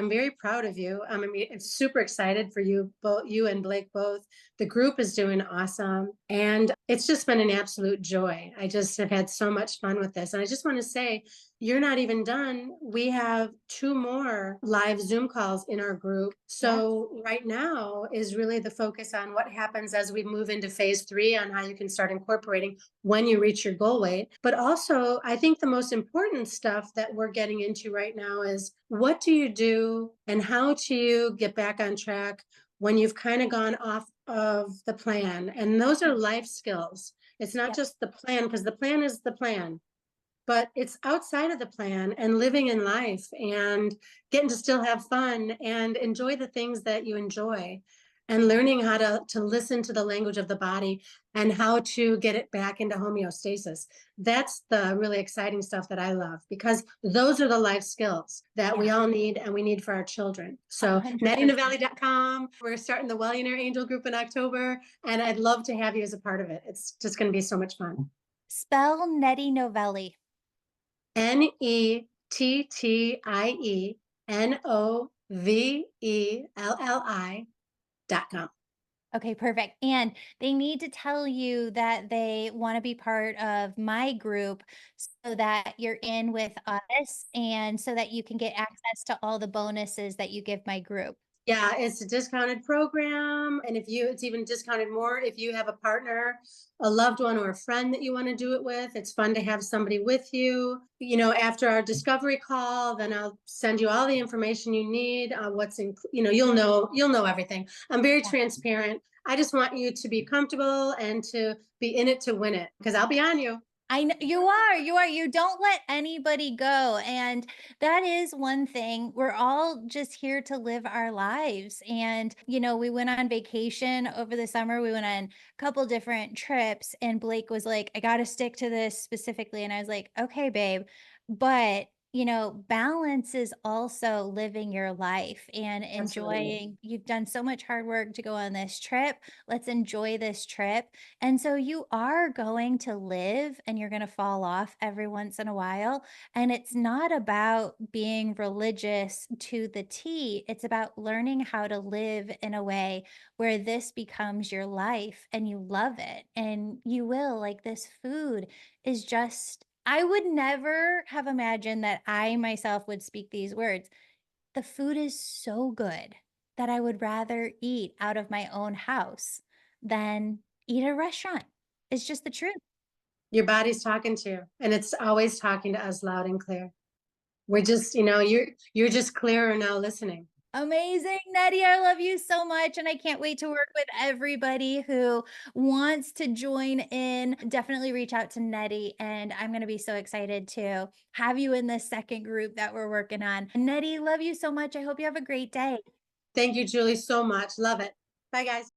very proud of you. I'm super excited for you, both you and Blake both. The group is doing awesome. And it's just been an absolute joy. I just have had so much fun with this. And I just want to say, you're not even done. We have two more live Zoom calls in our group. Yes. So right now is really the focus on what happens as we move into phase 3 on how you can start incorporating when you reach your goal weight. But also, I think the most important stuff that we're getting into right now is what do you do and how do you get back on track when you've kind of gone off of the plan? And those are life skills. It's not Yep. just the plan, because the plan is the plan, but it's outside of the plan and living in life and getting to still have fun and enjoy the things that you enjoy and learning how to listen to the language of the body and how to get it back into homeostasis. That's the really exciting stuff that I love because those are the life skills that we Yeah. all need and we need for our children. So 100%. NettieNovellie.com. We're starting the Wellionaire Angel group in October, and I'd love to have you as a part of it. It's just going to be so much fun. Spell Nettie Novellie. NettieNovelli.com. Okay, perfect. And they need to tell you that they want to be part of my group so that you're in with us and so that you can get access to all the bonuses that you give my group. Yeah, it's a discounted program. And it's even discounted more if you have a partner, a loved one, or a friend that you want to do it with. It's fun to have somebody with you. After our discovery call, then I'll send you all the information you need. You'll know everything. I'm very transparent. I just want you to be comfortable and to be in it to win it because I'll be on you. I know you don't let anybody go. And that is one thing. We're all just here to live our lives. And, we went on vacation over the summer. We went on a couple different trips, and Blake was like, I got to stick to this specifically. And I was like, okay, babe. But, balance is also living your life and Absolutely. enjoying. You've done so much hard work to go on this trip. Let's enjoy this trip. And so you are going to live and you're going to fall off every once in a while. And it's not about being religious to the T. It's about learning how to live in a way where this becomes your life and you love it. And you will, like, this food is just, I would never have imagined that I myself would speak these words. the food is so good that I would rather eat out of my own house than eat at a restaurant. It's just the truth. Your body's talking to you, and it's always talking to us loud and clear. We're just, you're just clearer now listening. Amazing, Nettie. I love you so much. And I can't wait to work with everybody who wants to join in. Definitely reach out to Nettie. And I'm going to be so excited to have you in this second group that we're working on. Nettie, love you so much. I hope you have a great day. Thank you, Julie, so much. Love it. Bye, guys.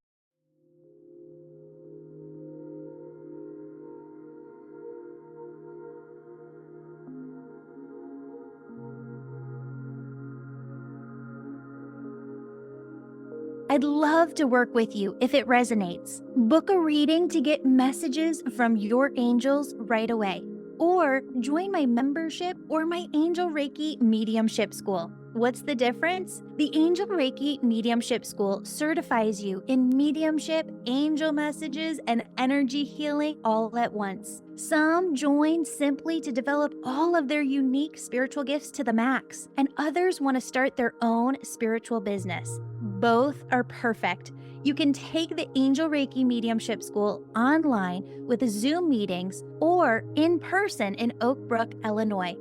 I'd love to work with you if it resonates. Book a reading to get messages from your angels right away. Or join my membership or my Angel Reiki Mediumship School. What's the difference? The Angel Reiki Mediumship School certifies you in mediumship, angel messages, and energy healing all at once. Some join simply to develop all of their unique spiritual gifts to the max, and others want to start their own spiritual business. Both are perfect. You can take the Angel Reiki Mediumship School online with Zoom meetings or in person in Oak Brook, Illinois,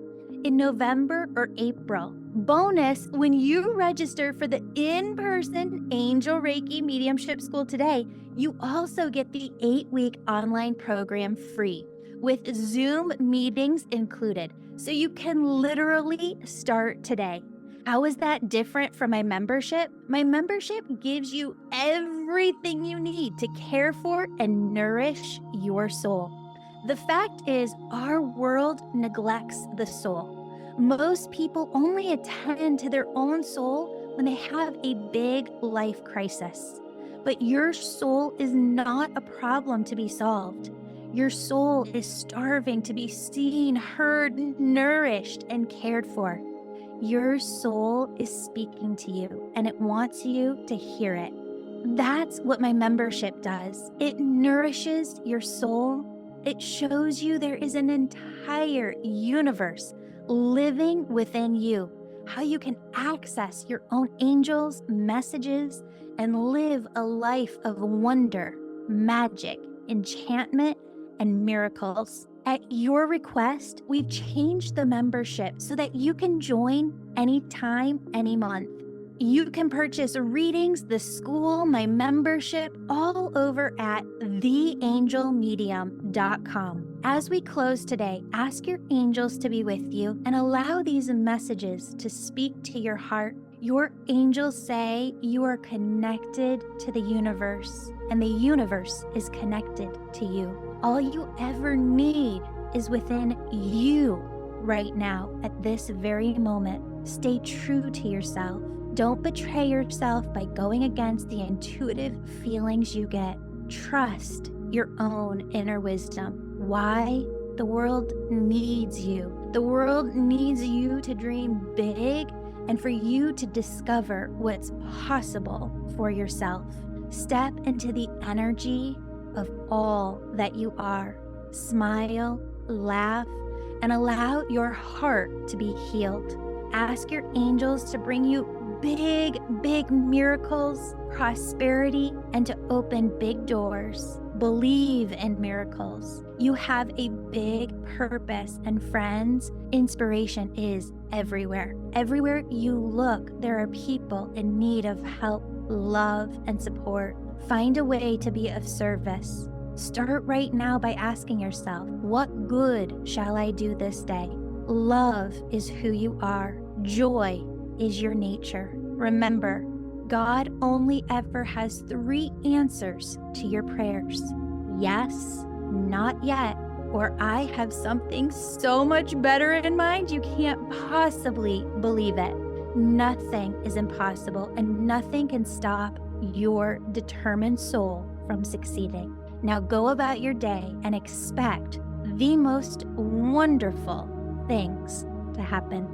in November or April. Bonus, when you register for the in-person Angel Reiki Mediumship School today, you also get the 8-week online program free with Zoom meetings included, so you can literally start today. How is that different from my membership? My membership gives you everything you need to care for and nourish your soul. The fact is, our world neglects the soul. Most people only attend to their own soul when they have a big life crisis. But your soul is not a problem to be solved. Your soul is starving to be seen, heard, nourished, and cared for. Your soul is speaking to you, and it wants you to hear it. That's what my membership does. It nourishes your soul. It shows you there is an entire universe living within you, how you can access your own angels, messages, and live a life of wonder, magic, enchantment, and miracles. At your request, we've changed the membership so that you can join anytime, any month. You can purchase readings, the school, my membership, all over at theangelmedium.com. As we close today, ask your angels to be with you and allow these messages to speak to your heart. Your angels say you are connected to the universe, and the universe is connected to you. All you ever need is within you right now at this very moment. Stay true to yourself. Don't betray yourself by going against the intuitive feelings you get. Trust your own inner wisdom. Why? The world needs you. The world needs you to dream big and for you to discover what's possible for yourself. Step into the energy of all that you are. Smile, laugh, and allow your heart to be healed. Ask your angels to bring you big miracles, prosperity, and to open big doors. Believe in miracles. You have a big purpose, and friends, inspiration is everywhere. Everywhere you look, there are people in need of help, love, and support. Find a way to be of service. Start right now by asking yourself, what good shall I do this day? Love is who you are. Joy is your nature. Remember, God only ever has 3 answers to your prayers. Yes, not yet, or I have something so much better in mind you can't possibly believe it. Nothing is impossible, and nothing can stop your determined soul from succeeding. Now go about your day and expect the most wonderful things to happen.